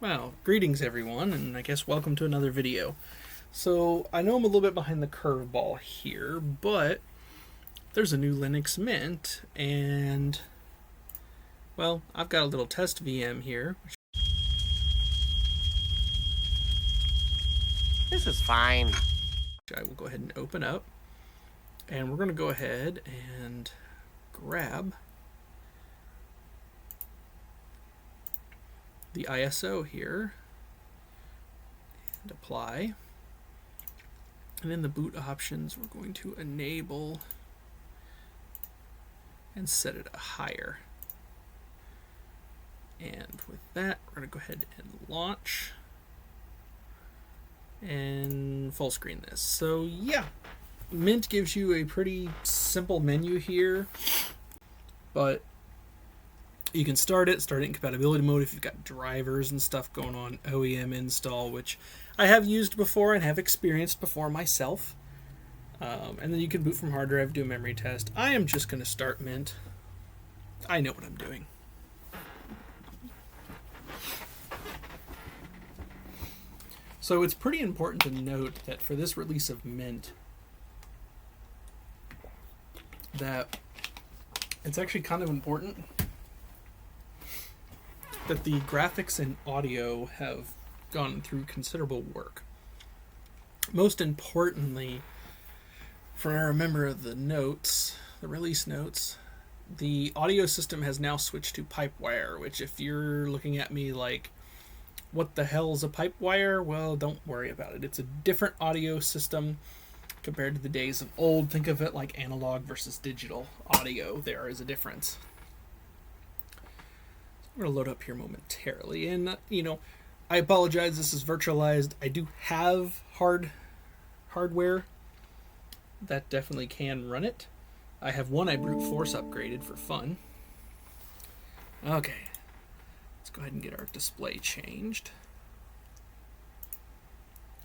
Well, greetings everyone, and I guess welcome to another video. So, I know I'm a little bit behind the curveball here, but there's a new Linux Mint, and, well, I've got a little test VM here. This is fine. Which I will go ahead and open up. And we're going to go ahead and grab the ISO here and apply. And in the boot options, we're going to enable and set it higher. And with that, we're going to go ahead and launch and full screen this. So yeah, Mint gives you a pretty simple menu here, but you can start it in compatibility mode if you've got drivers and stuff going on, OEM install, which I have used before and have experienced before myself. And then you can boot from hard drive, do a memory test. I am just going to start Mint. I know what I'm doing. So it's pretty important to note that for this release of Mint, that it's actually kind of important that the graphics and audio have gone through considerable work. Most importantly, from what I remember the notes, the release notes, the audio system has now switched to Pipewire, which if you're looking at me like, what the hell is a Pipewire? Well, don't worry about it. It's a different audio system compared to the days of old. Think of it like analog versus digital audio. There is a difference. I'm going to load up here momentarily. And, I apologize. This is virtualized. I do have hardware that definitely can run it. I have one I brute force upgraded for fun. Okay. Let's go ahead and get our display changed.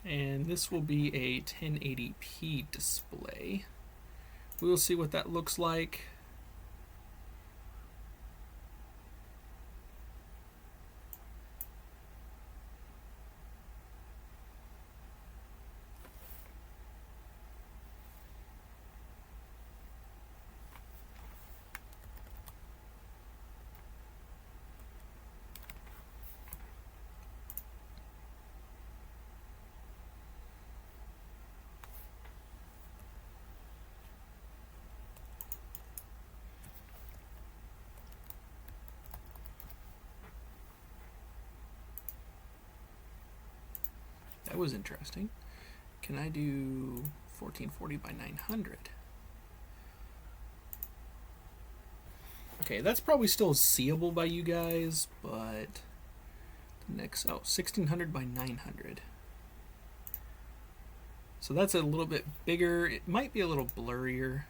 And this will be a 1080p display. We'll see what that looks like. That was interesting. Can I do 1440 by 900? Okay, that's probably still seeable by you guys, but the next, 1600 by 900. So that's a little bit bigger. It might be a little blurrier.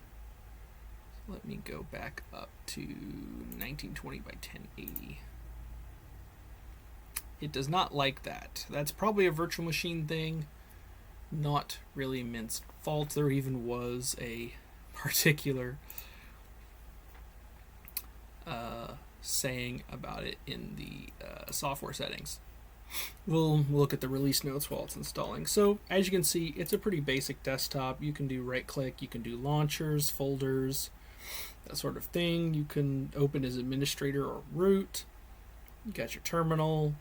Let me go back up to 1920 by 1080. It does not like that. That's probably a virtual machine thing, not really Mint's fault. There even was a particular saying about it in the software settings. We'll look at the release notes while it's installing. So as you can see, it's a pretty basic desktop. You can do right click, you can do launchers, folders, that sort of thing. You can open as administrator or root. You got your terminal.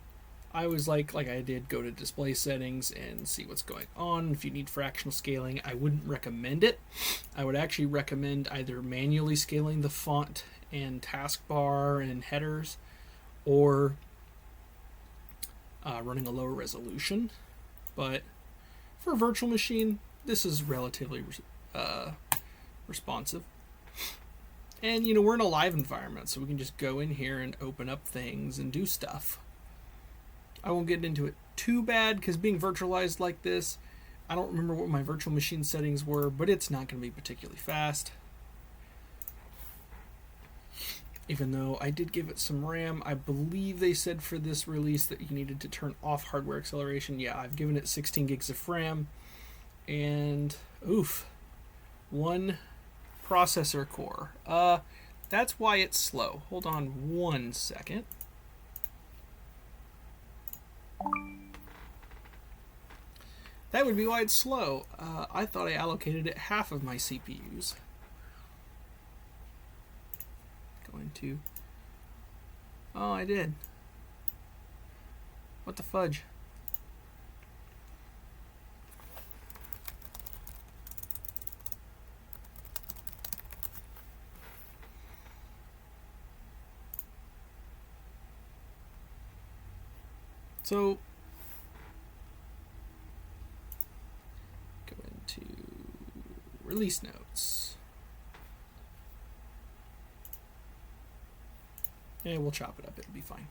I always like I did, go to display settings and see what's going on. If you need fractional scaling, I wouldn't recommend it. I would actually recommend either manually scaling the font and taskbar and headers, or running a lower resolution. But for a virtual machine, this is relatively responsive. And we're in a live environment, so we can just go in here and open up things and do stuff. I won't get into it too bad, because being virtualized like this, I don't remember what my virtual machine settings were, but it's not going to be particularly fast. Even though I did give it some RAM, I believe they said for this release that you needed to turn off hardware acceleration. Yeah, I've given it 16 gigs of RAM, and oof, one processor core. That's why it's slow. Hold on one second. That would be why it's slow. I thought I allocated it half of my CPUs. Going to... Oh, I did. What the fudge? So, go into release notes. Yeah, we'll chop it up, it'll be fine.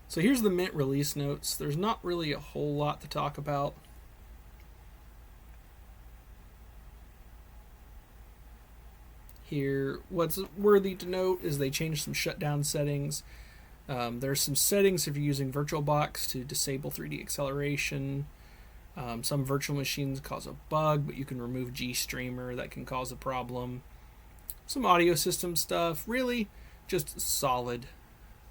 So here's the Mint release notes. There's not really a whole lot to talk about. Here, what's worthy to note is they changed some shutdown settings. There's some settings if you're using VirtualBox to disable 3D acceleration. Some virtual machines cause a bug, but you can remove GStreamer. That can cause a problem. Some audio system stuff. Really, just solid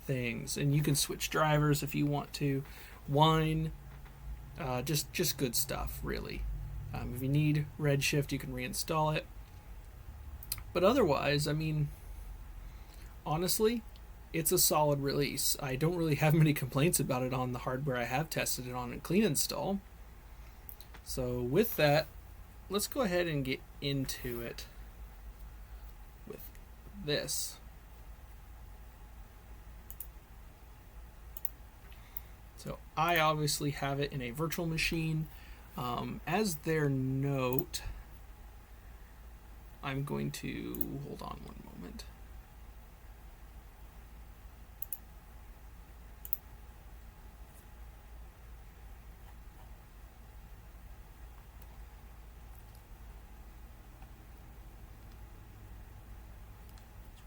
things. And you can switch drivers if you want to. Whan, just good stuff, really. If you need Redshift, you can reinstall it. But otherwise, I mean, honestly, it's a solid release. I don't really have many complaints about it on the hardware I have tested it on in clean install. So with that, let's go ahead and get into it with this. So I obviously have it in a virtual machine. As their note, I'm going to, hold on one moment.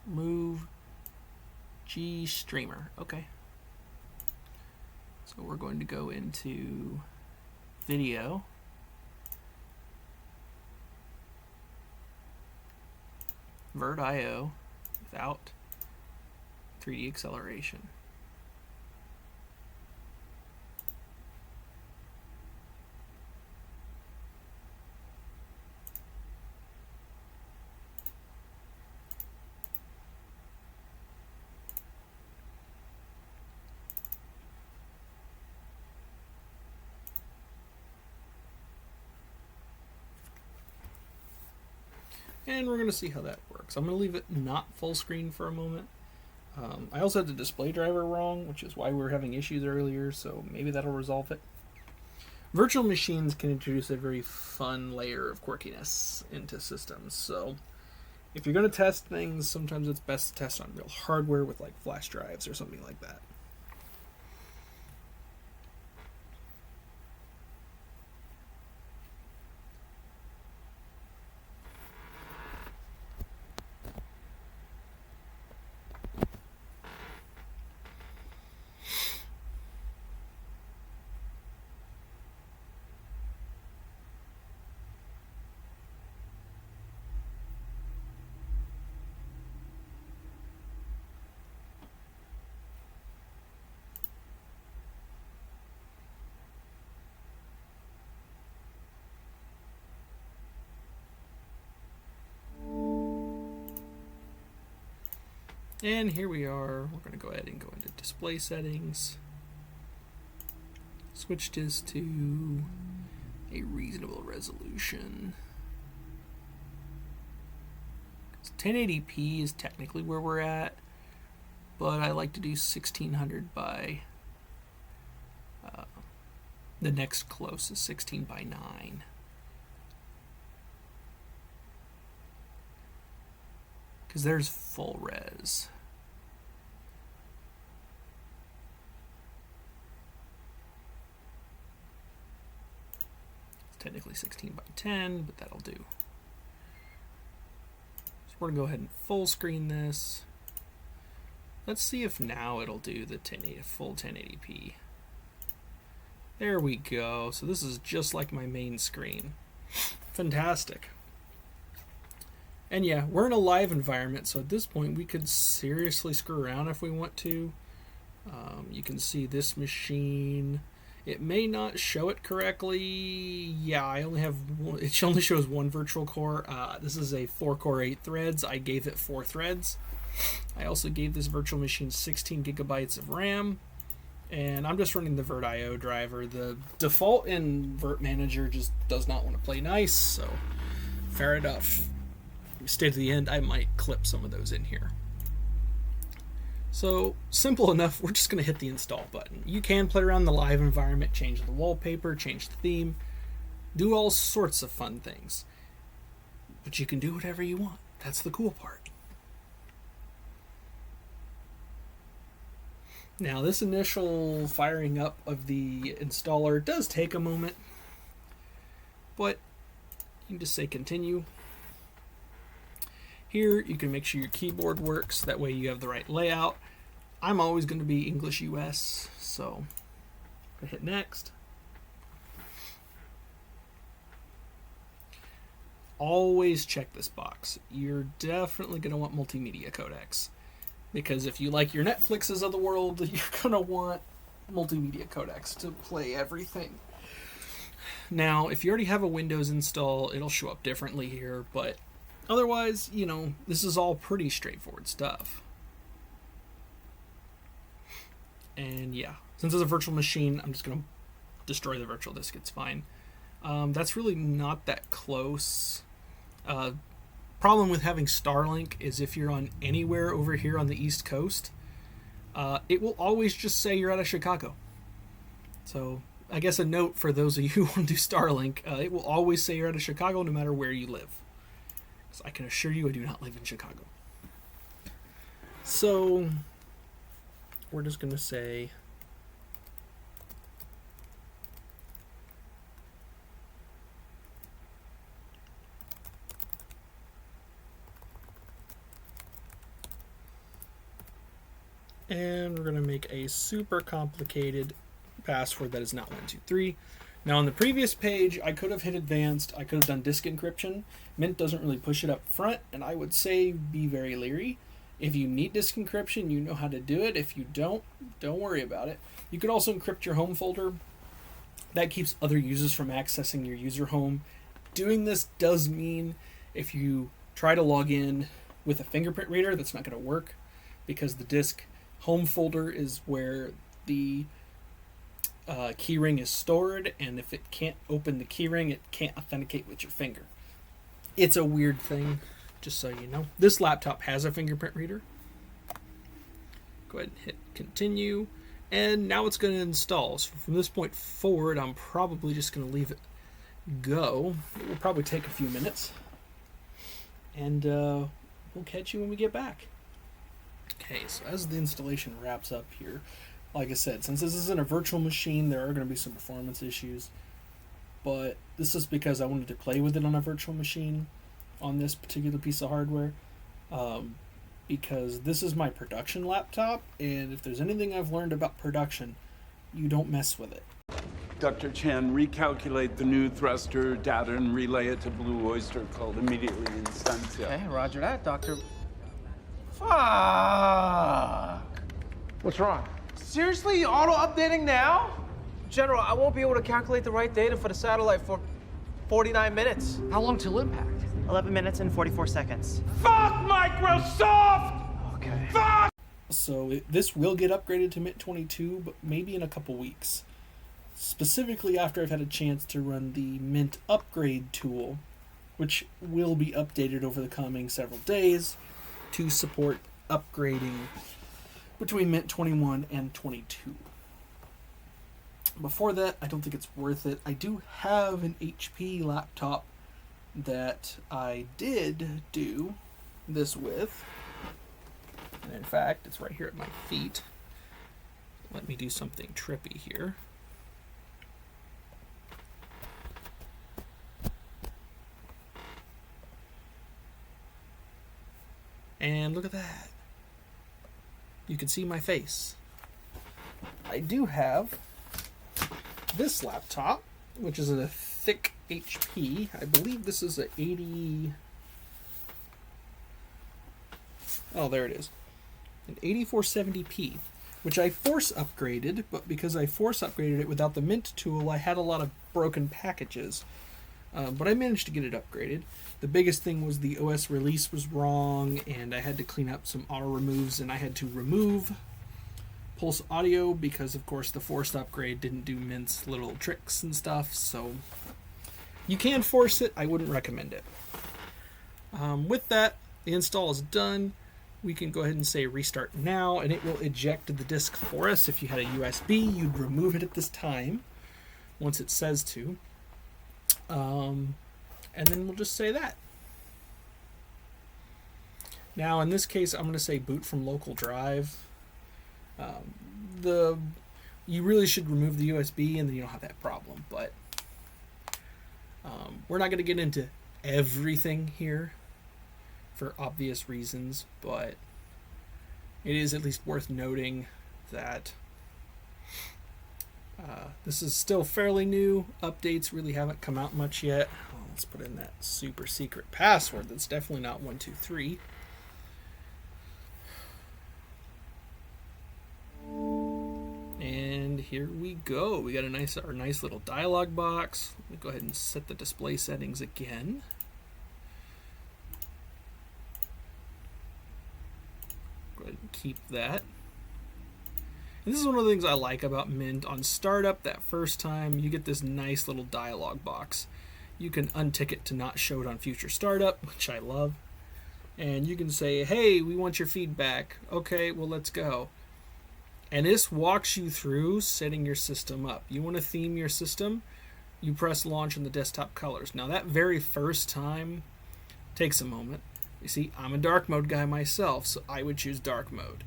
Move GStreamer. Okay. So we're going to go into video. VirtIO without 3D acceleration. And we're going to see how that works. I'm going to leave it not full screen for a moment. I also had the display driver wrong, which is why we were having issues earlier, so maybe that'll resolve it. Virtual machines can introduce a very fun layer of quirkiness into systems. So if you're going to test things, sometimes it's best to test on real hardware with like flash drives or something like that. And here we are. We're going to go ahead and go into display settings. Switch this to a reasonable resolution. 1080p is technically where we're at, but I like to do 1600 by the next closest 16 by 9. Because there's full res. It's technically 16 by 10, but that'll do. So we're going to go ahead and full screen this. Let's see if now it'll do the full 1080p. There we go. So this is just like my main screen. Fantastic. And yeah, we're in a live environment, so at this point we could seriously screw around if we want to. You can see this machine. It may not show it correctly. Yeah, I only have one, it only shows one virtual core. This is a 4-core 8 threads. I gave it 4 threads. I also gave this virtual machine 16 gigabytes of RAM, and I'm just running the VirtIO driver. The default in Virt Manager just does not want to play nice, so fair enough. Stay to the end, I might clip some of those in here. So, simple enough, we're just going to hit the install button. You can play around the live environment, change the wallpaper, change the theme, do all sorts of fun things. But you can do whatever you want. That's the cool part. Now, this initial firing up of the installer does take a moment, but you can just say continue. Here, you can make sure your keyboard works. That way you have the right layout. I'm always going to be English US, so I hit next. Always check this box. You're definitely going to want multimedia codecs, because if you like your Netflixes of the world, you're going to want multimedia codecs to play everything. Now, if you already have a Windows install, it'll show up differently here, but otherwise, you know, this is all pretty straightforward stuff. And yeah, since it's a virtual machine, I'm just going to destroy the virtual disk. It's fine. That's really not that close. Problem with having Starlink is if you're on anywhere over here on the East Coast, it will always just say you're out of Chicago. So I guess a note for those of you who want to do Starlink, it will always say you're out of Chicago no matter where you live. So I can assure you I do not live in Chicago. So we're just going to say and we're going to make a super complicated password that is not 123. Now on the previous page, I could have hit advanced, I could have done disk encryption. Mint doesn't really push it up front, and I would say be very leery. If you need disk encryption, you know how to do it. If you don't worry about it. You could also encrypt your home folder. That keeps other users from accessing your user home. Doing this does mean if you try to log in with a fingerprint reader, that's not going to work, because the disk home folder is where the keyring is stored, and if it can't open the keyring, it can't authenticate with your finger. It's a weird thing, just so you know. This laptop has a fingerprint reader. Go ahead and hit continue, and now it's going to install. So from this point forward, I'm probably just going to leave it go. It will probably take a few minutes, and we'll catch you when we get back. Okay, so as the installation wraps up here, like I said, since this isn't a virtual machine, there are going to be some performance issues, but this is because I wanted to play with it on a virtual machine on this particular piece of hardware, because this is my production laptop, and if there's anything I've learned about production, you don't mess with it. Dr. Chan, recalculate the new thruster data and relay it to Blue Oyster called immediately instantia. Okay, roger that, Doctor. Fuck! What's wrong? Seriously, auto-updating now? General, I won't be able to calculate the right data for the satellite for 49 minutes. How long till impact? 11 minutes and 44 seconds. Fuck Microsoft! Okay. Fuck! So this will get upgraded to Mint 22, but maybe in a couple weeks. Specifically after I've had a chance to run the Mint upgrade tool, which will be updated over the coming several days to support upgrading between Mint 21 and 22. Before that, I don't think it's worth it. I do have an HP laptop that I did do this with. And in fact, it's right here at my feet. Let me do something trippy here. And look at that. You can see my face. I do have this laptop, which is a thick HP. I believe this is a 80... Oh, there it is. An 8470p. which I force upgraded, but because I force upgraded it without the Mint tool, I had a lot of broken packages. But I managed to get it upgraded. The biggest thing was the OS release was wrong, and I had to clean up some auto removes, and I had to remove Pulse Audio because, of course, the forced upgrade didn't do Mint's little tricks and stuff. So you can force it. I wouldn't recommend it. With that, the install is done. We can go ahead and say restart now, and it will eject the disk for us. If you had a USB, you'd remove it at this time once it says to. And then we'll just say that. Now, in this case, I'm going to say boot from local drive. You really should remove the USB, and then you don't have that problem. But we're not going to get into everything here for obvious reasons, but it is at least worth noting that this is still fairly new. Updates really haven't come out much yet. Oh, let's put in that super secret password that's definitely not 123. And here we go. We got our nice little dialog box. Let me go ahead and set the display settings again. Go ahead and keep that. And this is one of the things I like about Mint. On startup, that first time, you get this nice little dialog box. You can untick it to not show it on future startup, which I love. And you can say, hey, we want your feedback. Okay, well, let's go. And this walks you through setting your system up. You want to theme your system, you press launch in the desktop colors. Now, that very first time takes a moment. You see, I'm a dark mode guy myself, so I would choose dark mode.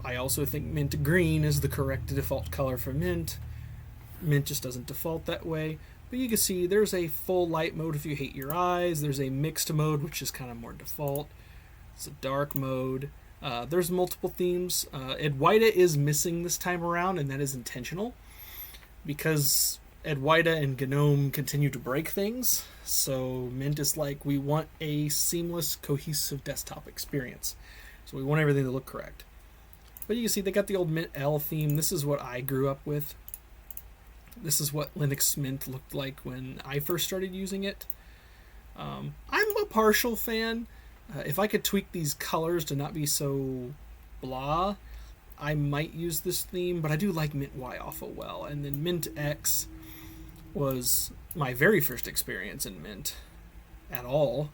I also think mint green is the correct default color for Mint. Mint just doesn't default that way. But you can see there's a full light mode if you hate your eyes. There's a mixed mode, which is kind of more default. It's a dark mode. There's multiple themes. Edwida is missing this time around, and that is intentional because Edwida and GNOME continue to break things. So Mint is like, we want a seamless, cohesive desktop experience. So we want everything to look correct. But you can see they got the old Mint L theme. This is what I grew up with. This is what Linux Mint looked like when I first started using it. I'm a partial fan. If I could tweak these colors to not be so blah, I might use this theme, but I do like Mint Y awful well. And then Mint X was my very first experience in Mint at all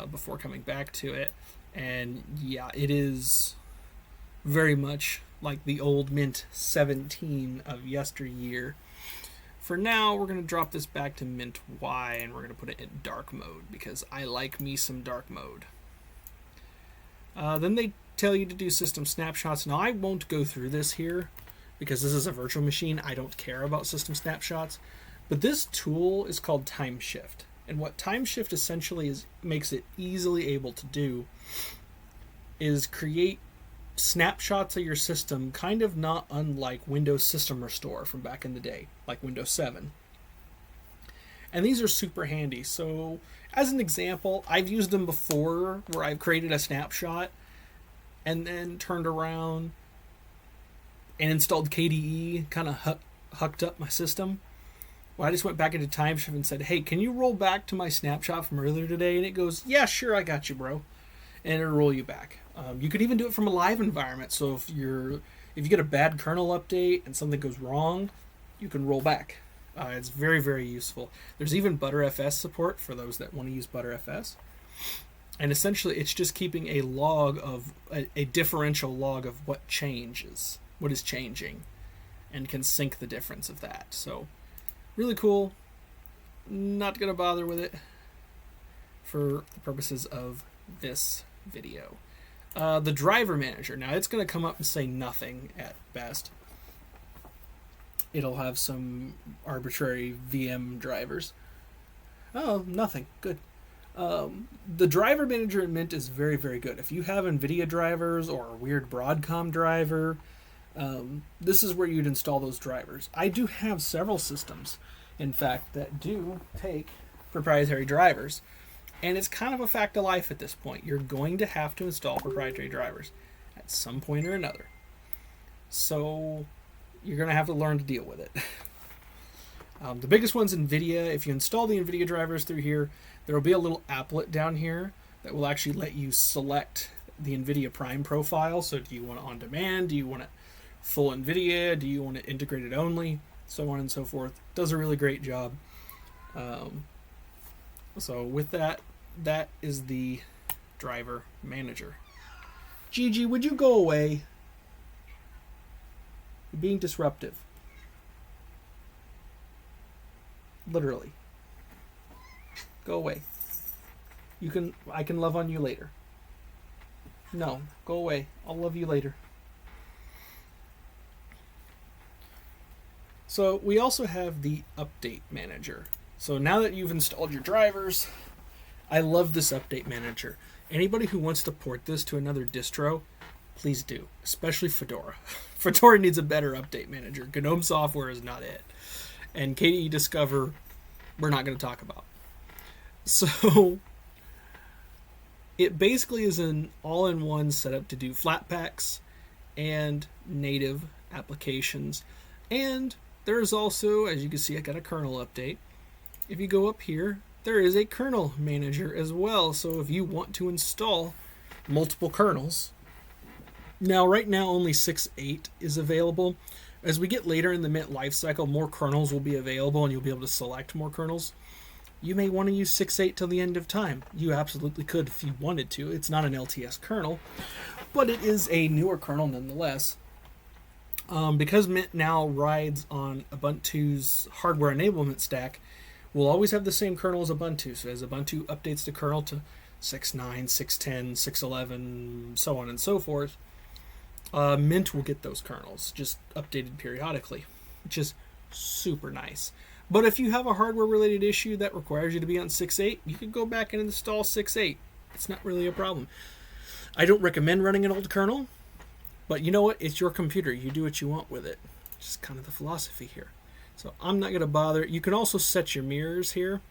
before coming back to it. And yeah, it is very much like the old Mint 17 of yesteryear. For now, we're going to drop this back to Mint Y, and we're going to put it in dark mode, because I like me some dark mode. Then they tell you to do system snapshots. Now, I won't go through this here, because this is a virtual machine. I don't care about system snapshots. But this tool is called Time Shift. And what Time Shift essentially makes it easily able to do is create snapshots of your system, kind of not unlike Windows System Restore from back in the day, like Windows 7. And these are super handy. So, as an example, I've used them before where I've created a snapshot and then turned around and installed KDE, kind of hucked up my system. Well, I just went back into Time Shift and said, hey, can you roll back to my snapshot from earlier today? And it goes, yeah, sure, I got you, bro. And it'll roll you back. You could even do it from a live environment. So if you get a bad kernel update and something goes wrong, you can roll back. It's very, very useful. There's even ButterFS support for those that want to use ButterFS. And essentially, it's just keeping a log of a differential log of what changes, what is changing, and can sync the difference of that. So really cool. Not going to bother with it for the purposes of this video. The driver manager. Now, it's going to come up and say nothing at best. It'll have some arbitrary VM drivers. Oh, nothing. Good. The driver manager in Mint is very, very good. If you have NVIDIA drivers or a weird Broadcom driver, this is where you'd install those drivers. I do have several systems, in fact, that do take proprietary drivers. And it's kind of a fact of life at this point. You're going to have to install proprietary drivers at some point or another. So you're going to have to learn to deal with it. The biggest one's NVIDIA. If you install the NVIDIA drivers through here, there will be a little applet down here that will actually let you select the NVIDIA Prime profile. So do you want it on demand? Do you want it full NVIDIA? Do you want it integrated only? So on and so forth. Does a really great job. So with that, that is the driver manager. Gigi, would you go away? You're being disruptive. Literally. Go away. I can love on you later. No, go away. I'll love you later. So we also have the update manager. So now that you've installed your drivers, I love this update manager. Anybody who wants to port this to another distro, please do, especially Fedora. Fedora needs a better update manager. GNOME software is not it. And KDE Discover, we're not going to talk about. So it basically is an all-in-one setup to do Flatpaks and native applications. And there's also, as you can see, I got a kernel update. If you go up here, there is a kernel manager as well. So if you want to install multiple kernels, now right now only 6.8 is available. As we get later in the Mint lifecycle, more kernels will be available and you'll be able to select more kernels. You may want to use 6.8 till the end of time. You absolutely could if you wanted to. It's not an LTS kernel, but it is a newer kernel nonetheless. Because Mint now rides on Ubuntu's hardware enablement stack, we'll always have the same kernel as Ubuntu. So as Ubuntu updates the kernel to 6.9, 6.10, 6.11, so on and so forth, Mint will get those kernels, just updated periodically, which is super nice. But if you have a hardware-related issue that requires you to be on 6.8, you can go back and install 6.8. It's not really a problem. I don't recommend running an old kernel, but you know what? It's your computer. You do what you want with it. Just kind of the philosophy here. So I'm not going to bother. You can also set your mirrors here.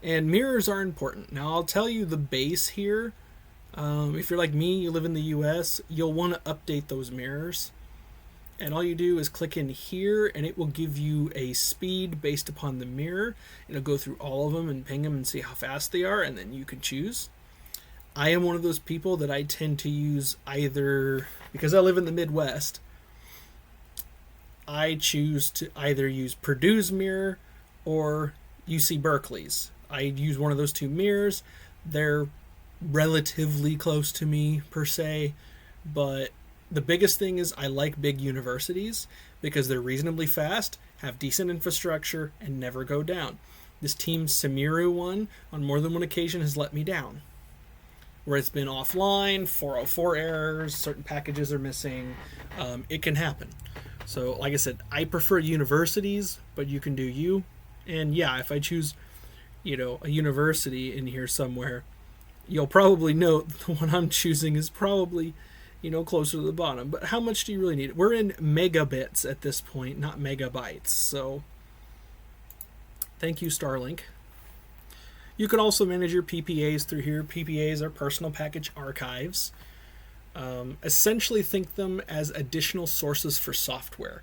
And mirrors are important. Now I'll tell you the base here. If you're like me, you live in the US, you'll want to update those mirrors. And all you do is click in here and it will give you a speed based upon the mirror. It'll go through all of them and ping them and see how fast they are, and then you can choose. I am one of those people that I tend to use either, because I live in the Midwest, I choose to either use Purdue's mirror or UC Berkeley's. I use one of those two mirrors. They're relatively close to me per se, but the biggest thing is I like big universities because they're reasonably fast, have decent infrastructure, and never go down. This Team Semiru one on more than one occasion has let me down, where it's been offline, 404 errors, certain packages are missing. It can happen. So like I said, I prefer universities, but you can do you. And yeah, if I choose, a university in here somewhere, you'll probably note the one I'm choosing is probably, closer to the bottom. But how much do you really need? We're in megabits at this point, not megabytes. So thank you, Starlink. You can also manage your PPAs through here. PPAs are personal package archives. Essentially think them as additional sources for software.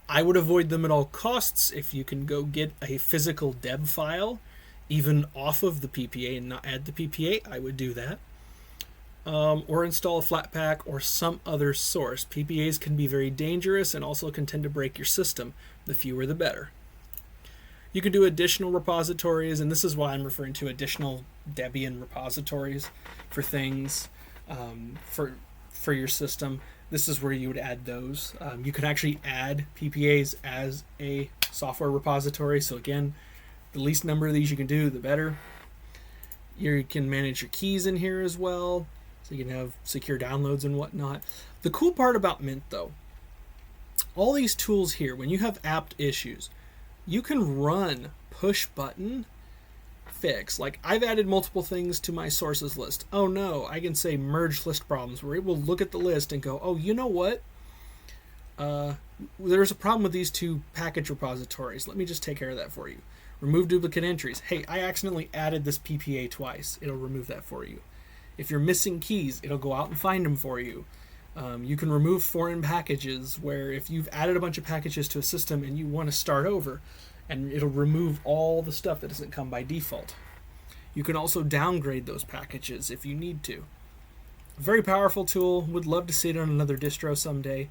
I would avoid them at all costs. If you can go get a physical deb file, even off of the PPA and not add the PPA, I would do that. Or install a Flatpak or some other source. PPAs can be very dangerous and also can tend to break your system. The fewer the better. You can do additional repositories, and this is why I'm referring to additional Debian repositories for things for your system. This is where you would add those. You can actually add PPAs as a software repository. So again, the least number of these you can do, the better. You can manage your keys in here as well, so you can have secure downloads and whatnot. The cool part about Mint, though, all these tools here, when you have apt issues, you can run push button fix. Like, I've added multiple things to my sources list. Oh no, I can say merge list problems, where it will look at the list and go, oh, you know what? There's a problem with these two package repositories. Let me just take care of that for you. Remove duplicate entries. Hey, I accidentally added this PPA twice. It'll remove that for you. If you're missing keys, it'll go out and find them for you. You can remove foreign packages, where if you've added a bunch of packages to a system and you want to start over, and it'll remove all the stuff that doesn't come by default. You can also downgrade those packages if you need to. Very powerful tool. Would love to see it on another distro someday.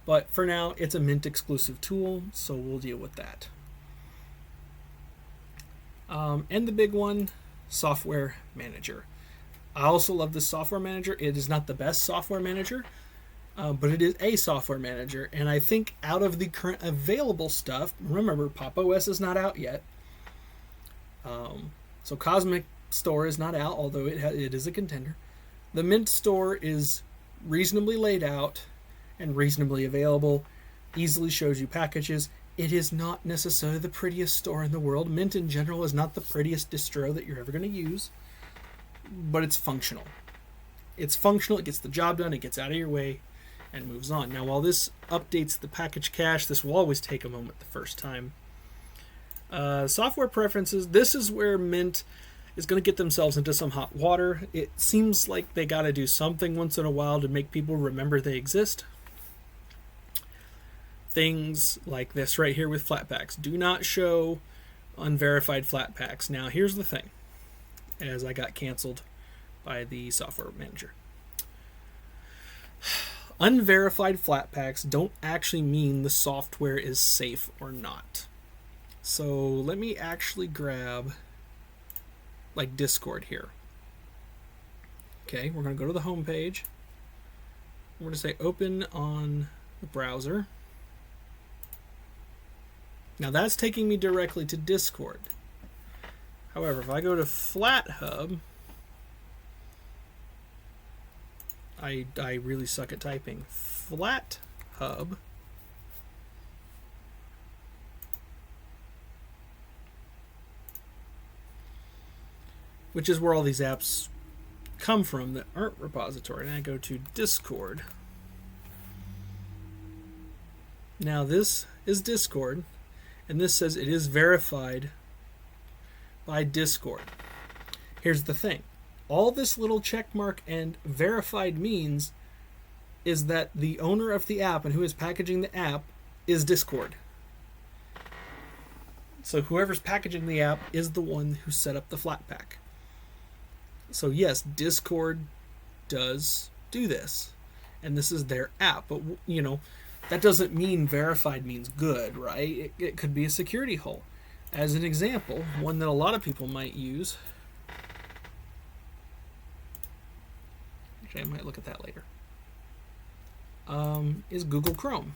But for now, it's a Mint exclusive tool, so we'll deal with that. And the big one, Software Manager. I also love this software manager. It is not the best software manager, but it is a software manager. And I think out of the current available stuff, remember, Pop! OS is not out yet. So Cosmic Store is not out, although it is a contender. The Mint Store is reasonably laid out and reasonably available, easily shows you packages. It is not necessarily the prettiest store in the world. Mint in general is not the prettiest distro that you're ever going to use, but it's functional. It's functional, it gets the job done, it gets out of your way, and moves on. Now, while this updates the package cache, this will always take a moment the first time. Software preferences, this is where Mint is going to get themselves into some hot water. It seems like they got to do something once in a while to make people remember they exist. Things like this right here with Flatpaks. Do not show unverified Flatpaks. Now, here's the thing, as I got canceled by the software manager. Unverified Flatpaks don't actually mean the software is safe or not. So let me actually grab like Discord here. Okay, we're going to go to the home page. We're going to say open on the browser. Now that's taking me directly to Discord. However, if I go to FlatHub, I really suck at typing. FlatHub. Which is where all these apps come from that aren't repository. And I go to Discord. Now this is Discord, and this says it is verified by Discord. Here's the thing. All this little check mark and verified means is that the owner of the app and who is packaging the app is Discord. So whoever's packaging the app is the one who set up the Flatpak. So yes, Discord does do this, and this is their app, but you know, that doesn't mean verified means good, right? It could be a security hole. As an example, one that a lot of people might use, actually I might look at that later, is Google Chrome.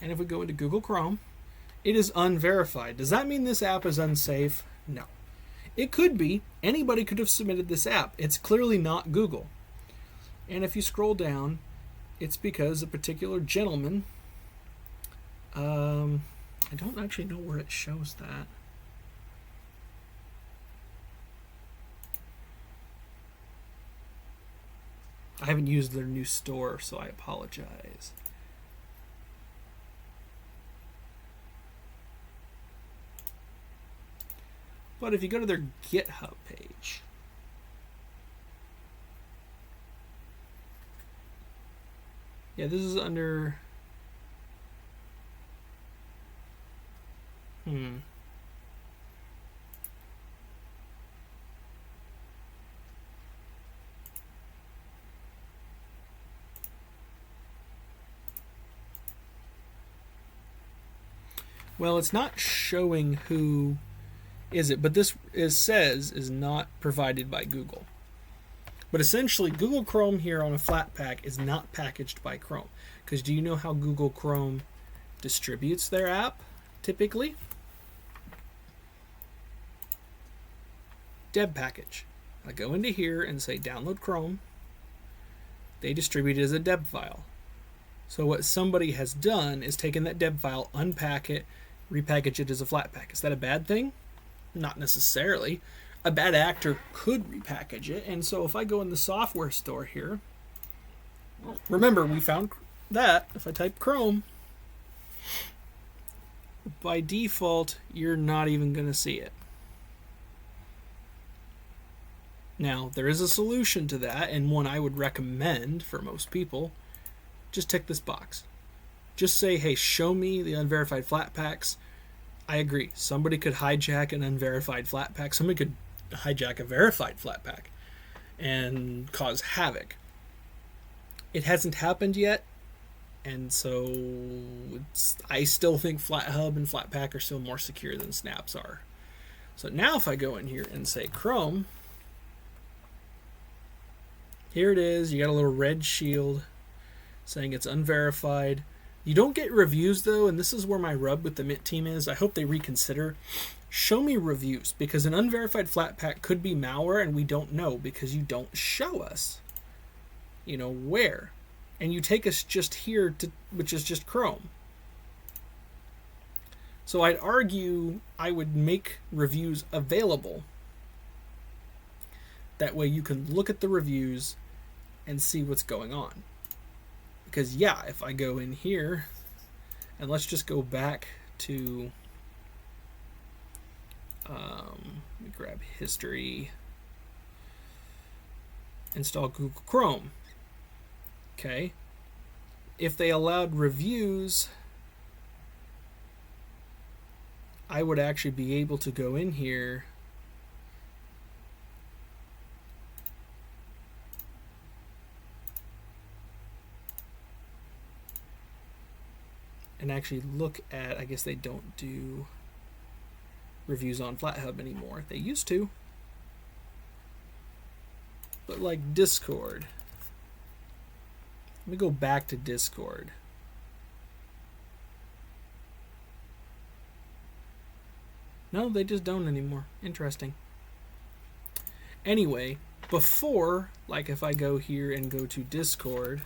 And if we go into Google Chrome, it is unverified. Does that mean this app is unsafe? No. It could be. Anybody could have submitted this app. It's clearly not Google. And if you scroll down, it's because a particular gentleman, I don't actually know where it shows that. I haven't used their new store, so I apologize. But if you go to their GitHub page, yeah, this is under well, it's not showing who is it, but this says is not provided by Google. But essentially, Google Chrome here on a Flatpak is not packaged by Chrome. Because do you know how Google Chrome distributes their app, typically? Deb package. I go into here and say download Chrome. They distribute it as a Deb file. So what somebody has done is taken that Deb file, unpack it, repackage it as a Flatpak. Is that a bad thing? Not necessarily. A bad actor could repackage it, and so if I go in the software store here, remember we found that if I type Chrome, by default you're not even going to see it. Now, there is a solution to that, and one I would recommend for most people. Just tick this box. Just say, hey, show me the unverified Flatpaks. I agree. Somebody could hijack an unverified Flatpak. Somebody could hijack a verified Flatpak and cause havoc. It hasn't happened yet, and so I still think FlatHub and Flatpak are still more secure than Snaps are. So now if I go in here and say Chrome, here it is. You got a little red shield saying it's unverified. You don't get reviews though, and this is where my rub with the Mint team is. I hope they reconsider. Show me reviews, because an unverified Flatpak could be malware and we don't know because you don't show us, where. And you take us just here, which is just Chrome. So I'd argue I would make reviews available. That way you can look at the reviews and see what's going on. Because yeah, if I go in here, and let's just go back to, let me grab history, install Google Chrome. Okay, if they allowed reviews, I would actually be able to go in here and actually look at, I guess they don't do reviews on FlatHub anymore. They used to. But like Discord. Let me go back to Discord. No, they just don't anymore. Interesting. Anyway, before, like if I go here and go to Discord,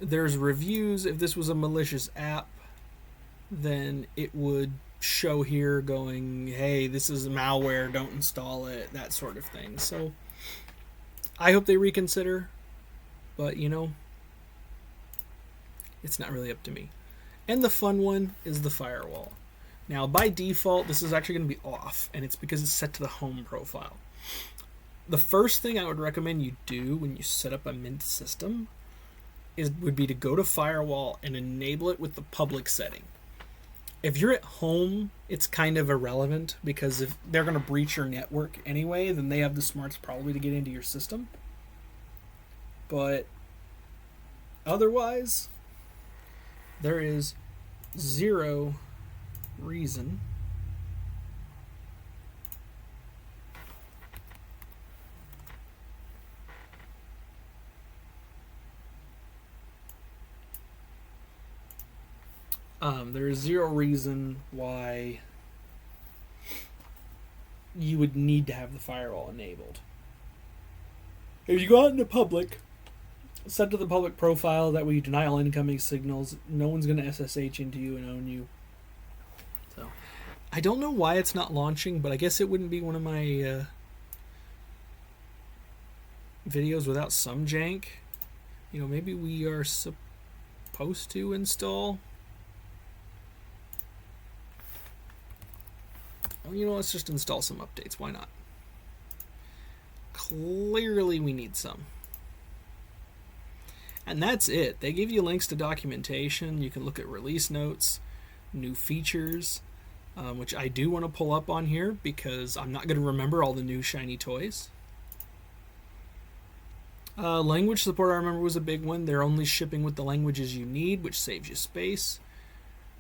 there's reviews. If this was a malicious app, then it would show here going, hey, this is malware, don't install it, that sort of thing. So I hope they reconsider, but it's not really up to me. And the fun one is the firewall. Now, by default, this is actually going to be off, and it's because it's set to the home profile. The first thing I would recommend you do when you set up a Mint system would be to go to firewall and enable it with the public setting. If you're at home, it's kind of irrelevant, because if they're going to breach your network anyway, then they have the smarts probably to get into your system. But otherwise, there is zero reason there is zero reason why you would need to have the firewall enabled. If you go out into public, set to the public profile, that way you deny all incoming signals. No one's going to SSH into you and own you. So, I don't know why it's not launching, but I guess it wouldn't be one of my videos without some jank. Maybe we are supposed to install. Well, let's just install some updates. Why not? Clearly we need some. And that's it. They give you links to documentation. You can look at release notes, new features, which I do want to pull up on here because I'm not going to remember all the new shiny toys. Language support, I remember, was a big one. They're only shipping with the languages you need, which saves you space.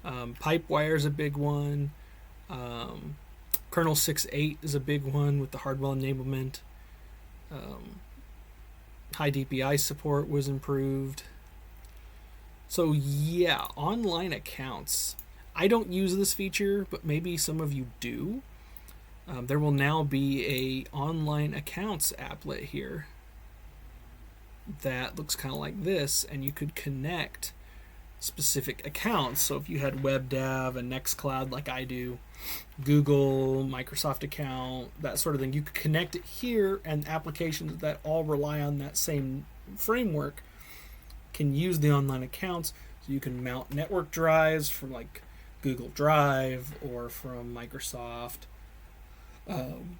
Pipewire is a big one. Kernel 6.8 is a big one with the Hardwell enablement. High DPI support was improved. So yeah, online accounts. I don't use this feature, but maybe some of you do. There will now be a online accounts applet here that looks kind of like this, and you could connect specific accounts. So if you had WebDAV and Nextcloud like I do, Google, Microsoft account, that sort of thing, you could connect it here, and applications that all rely on that same framework can use the online accounts. So you can mount network drives from like Google Drive or from Microsoft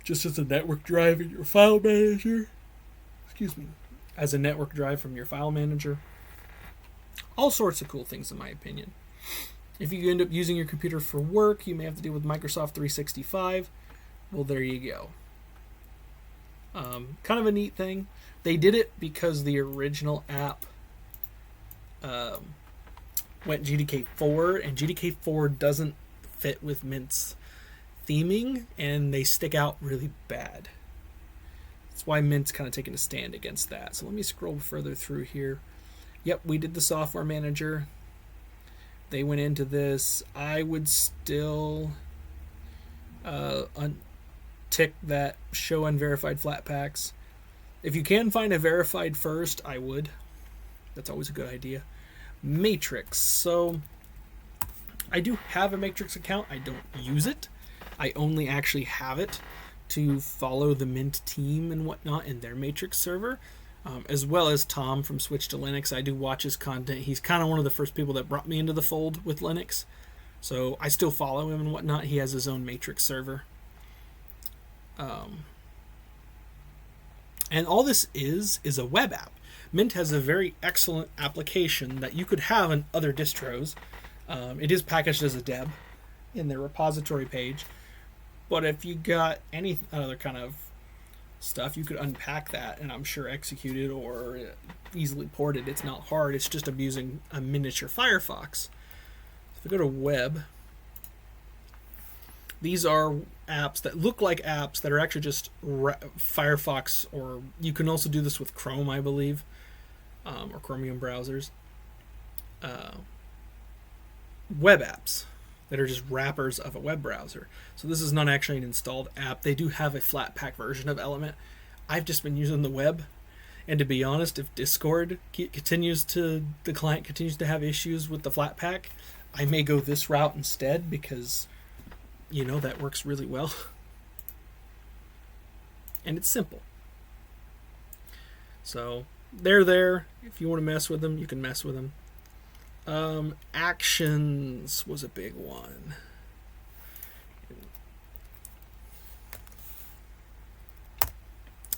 just as a network drive in your file manager. Excuse me. As a network drive from your file manager. All sorts of cool things, in my opinion. If you end up using your computer for work, you may have to deal with Microsoft 365. Well, there you go. Kind of a neat thing. They did it because the original app went GTK4, and GTK4 doesn't fit with Mint's theming, and they stick out really bad. That's why Mint's kind of taking a stand against that. So let me scroll further through here. Yep, we did the software manager. They went into this. I would still tick that show unverified flat packs. If you can find a verified first, I would. That's always a good idea. Matrix. So I do have a Matrix account. I don't use it. I only actually have it to follow the Mint team and whatnot in their Matrix server. As well as Tom from Switch to Linux. I do watch his content. He's kind of one of the first people that brought me into the fold with Linux. So I still follow him and whatnot. He has his own Matrix server. And all this is a web app. Mint has a very excellent application that you could have in other distros. It is packaged as a deb in their repository page. But if you got any other kind of stuff, you could unpack that and I'm sure execute it or easily port it. It's not hard. It's just abusing a miniature Firefox. If I go to web, these are apps that look like apps that are actually just Firefox, or you can also do this with Chrome, I believe, or Chromium browsers. Web apps that are just wrappers of a web browser. So this is not actually an installed app. They do have a flat pack version of Element. I've just been using the web. And to be honest, if Discord the client continues to have issues with the flat pack, I may go this route instead because, that works really well. And it's simple. So they're there. If you want to mess with them, you can mess with them. Actions was a big one.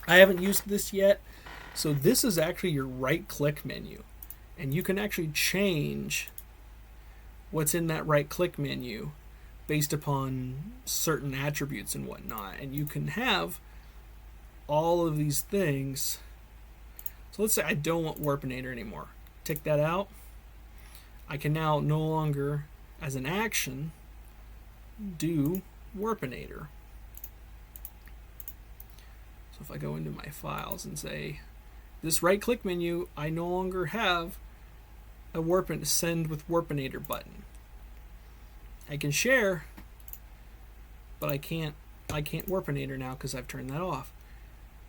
I haven't used this yet. So this is actually your right-click menu. And you can actually change what's in that right-click menu based upon certain attributes and whatnot. And you can have all of these things. So let's say I don't want Warpinator anymore. Take that out. I can now no longer, as an action, do Warpinator. So if I go into my files and say, this right-click menu, I no longer have a send with Warpinator button. I can share, but I can't Warpinator now because I've turned that off.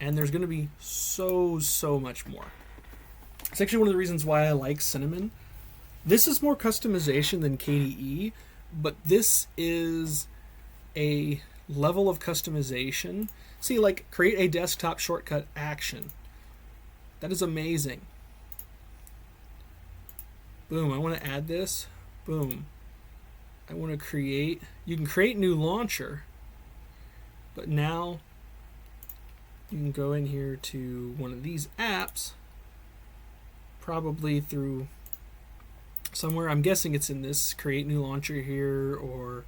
And there's going to be so much more. It's actually one of the reasons why I like Cinnamon. This is more customization than KDE, but this is a level of customization. See, like, create a desktop shortcut action. That is amazing. Boom, I want to add this. Boom. I want to create... You can create new launcher, but now you can go in here to one of these apps, probably through... somewhere. I'm guessing it's in this create new launcher here or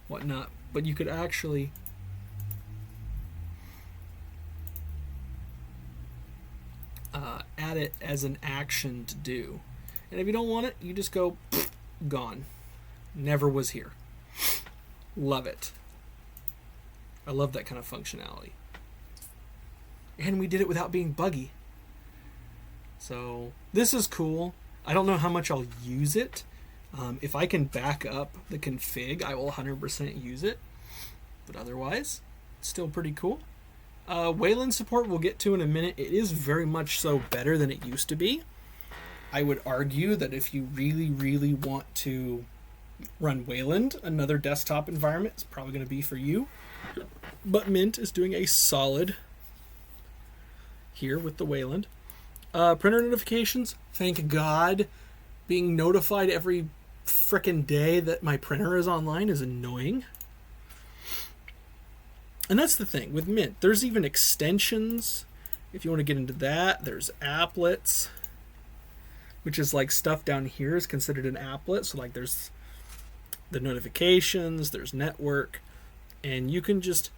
whatnot, but you could actually add it as an action to do. And if you don't want it, you just go gone. Never was here. Love it. I love that kind of functionality. And we did it without being buggy. So this is cool. I don't know how much I'll use it. If I can back up the config, I will 100% use it. But otherwise, it's still pretty cool. Wayland support we'll get to in a minute. It is very much so better than it used to be. I would argue that if you really want to run Wayland, another desktop environment is probably going to be for you. But Mint is doing a solid here with the Wayland. Printer notifications, thank God. Being notified every frickin' day that my printer is online is annoying. And that's the thing with Mint. There's even extensions. If you want to get into that, there's applets, which is like stuff down here is considered an applet. So like there's the notifications, there's network, and you can just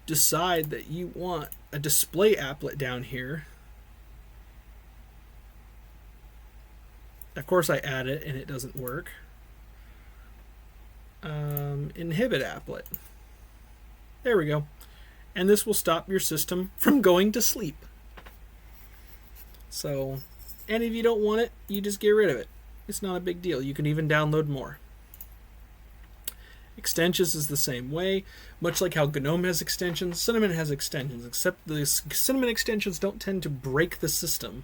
decide that you want a display applet down here. Of course I add it and it doesn't work. Inhibit applet. There we go. And this will stop your system from going to sleep. So, and if you don't want it, you just get rid of it. It's not a big deal. You can even download more. Extensions is the same way. Much like how GNOME has extensions, Cinnamon has extensions, except the Cinnamon extensions don't tend to break the system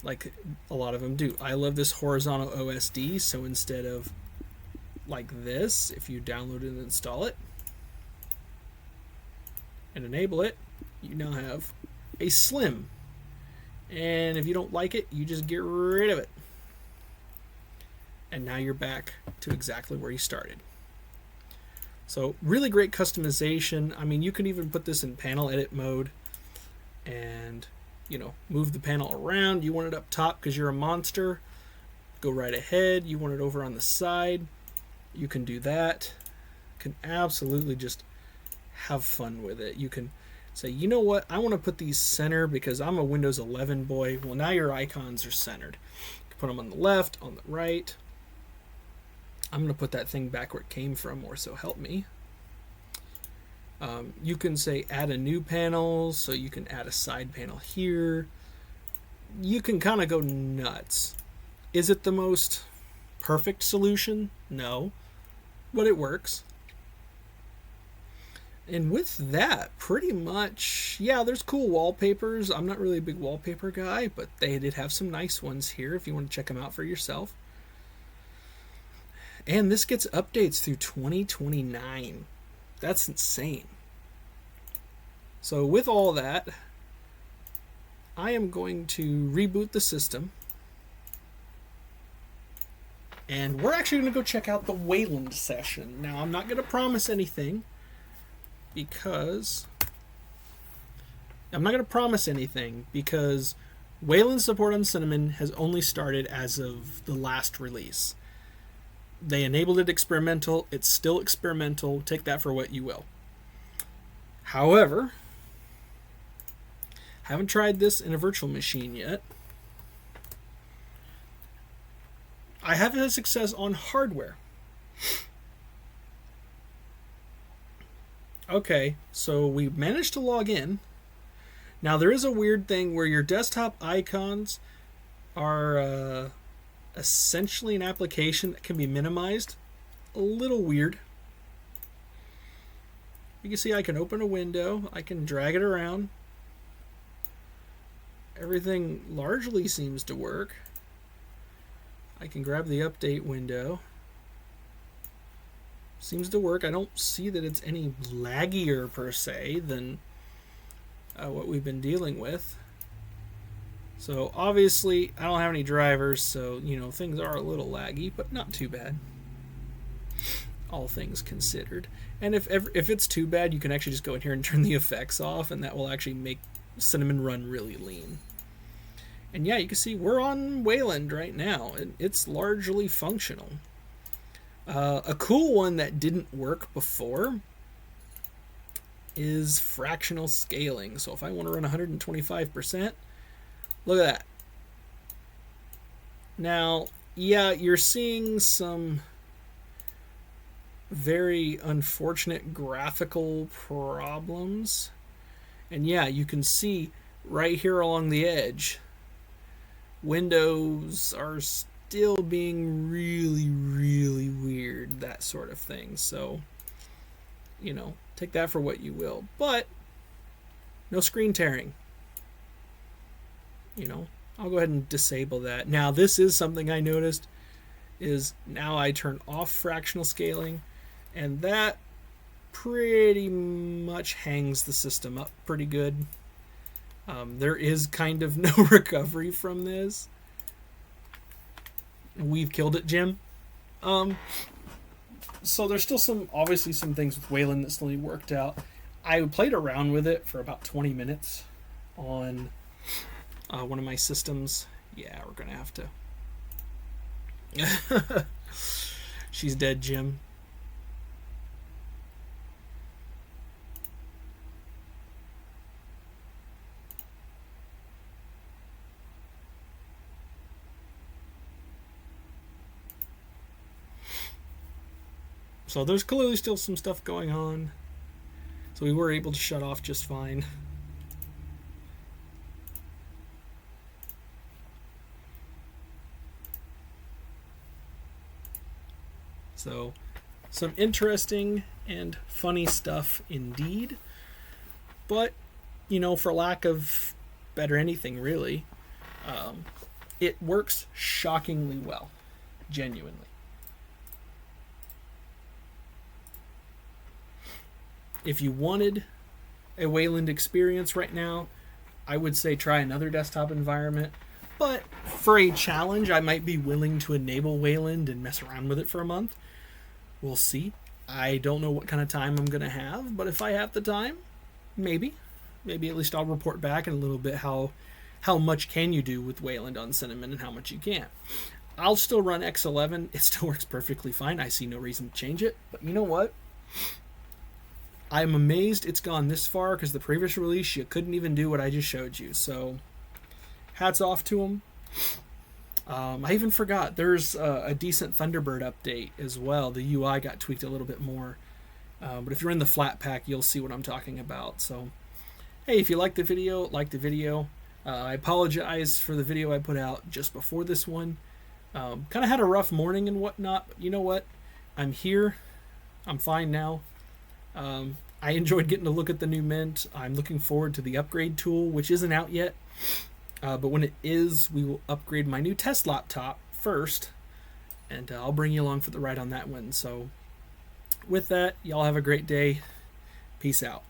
like a lot of them do. I love this horizontal OSD, so instead of like this, if you download it and install it and enable it, you now have a slim. And if you don't like it, you just get rid of it. And now you're back to exactly where you started. So really great customization. I mean, you can even put this in panel edit mode and, you know, move the panel around. You want it up top because you're a monster, go right ahead. You want it over on the side, you can do that. You can absolutely just have fun with it. You can say, you know what, I want to put these center because I'm a Windows 11 boy. Well, now your icons are centered. You can put them on the left, on the right. I'm going to put that thing back where it came from, or so help me. You can say add a new panel, so you can add a side panel here. You can kind of go nuts. Is it the most perfect solution? No, but it works. And with that, pretty much, yeah, there's cool wallpapers. I'm not really a big wallpaper guy, but they did have some nice ones here if you want to check them out for yourself. And this gets updates through 2029. That's insane. So with all that, I am going to reboot the system. And we're actually going to go check out the Wayland session. Now, I'm not going to promise anything because Wayland support on Cinnamon has only started as of the last release. They enabled it experimental. It's still experimental. Take that for what you will. However, haven't tried this in a virtual machine yet. I have had success on hardware. Okay, so we managed to log in. Now there is a weird thing where your desktop icons are essentially an application that can be minimized. A little weird. You can see I can open a window, I can drag it around. Everything largely seems to work. I can grab the update window. Seems to work. I don't see that it's any laggier per se than what we've been dealing with. So obviously I don't have any drivers, so you know things are a little laggy, but not too bad. All things considered. And if it's too bad, you can actually just go in here and turn the effects off, and that will actually make Cinnamon run really lean. And yeah, you can see we're on Wayland right now, and it's largely functional. A cool one that didn't work before is fractional scaling. So if I want to run 125%, look at that. Now, yeah, you're seeing some very unfortunate graphical problems. And yeah, you can see right here along the edge, windows are still being really, really weird, that sort of thing. So, you know, take that for what you will. But no screen tearing. You know, I'll go ahead and disable that. Now, this is something I noticed, is now I turn off fractional scaling, and that pretty much hangs the system up pretty good. There is kind of no recovery from this. We've killed it, Jim. So there's still obviously some things with Wayland that still need worked out. I played around with it for about 20 minutes on one of my systems. Yeah, we're going to have to... She's dead, Jim. So there's clearly still some stuff going on. So we were able to shut off just fine. So some interesting and funny stuff indeed. But, you know, for lack of better anything really, it works shockingly well. Genuinely. If you wanted a Wayland experience right now, I would say try another desktop environment. But for a challenge, I might be willing to enable Wayland and mess around with it for a month. We'll see. I don't know what kind of time I'm going to have, but if I have the time, maybe. Maybe at least I'll report back in a little bit how much can you do with Wayland on Cinnamon and how much you can't. I'll still run X11. It still works perfectly fine. I see no reason to change it. But you know what? I'm amazed it's gone this far, because the previous release you couldn't even do what I just showed you. So hats off to them. I even forgot there's a decent Thunderbird update as well. The UI got tweaked a little bit more. But if you're in the flat pack, you'll see what I'm talking about. So hey, if you like the video, like the video. I apologize for the video I put out just before this one. Kind of had a rough morning and whatnot, but you know what? I'm here. I'm fine now. I enjoyed getting to look at the new Mint. I'm looking forward to the upgrade tool, which isn't out yet. But when it is, we will upgrade my new test laptop first. And I'll bring you along for the ride on that one. So with that, y'all have a great day. Peace out.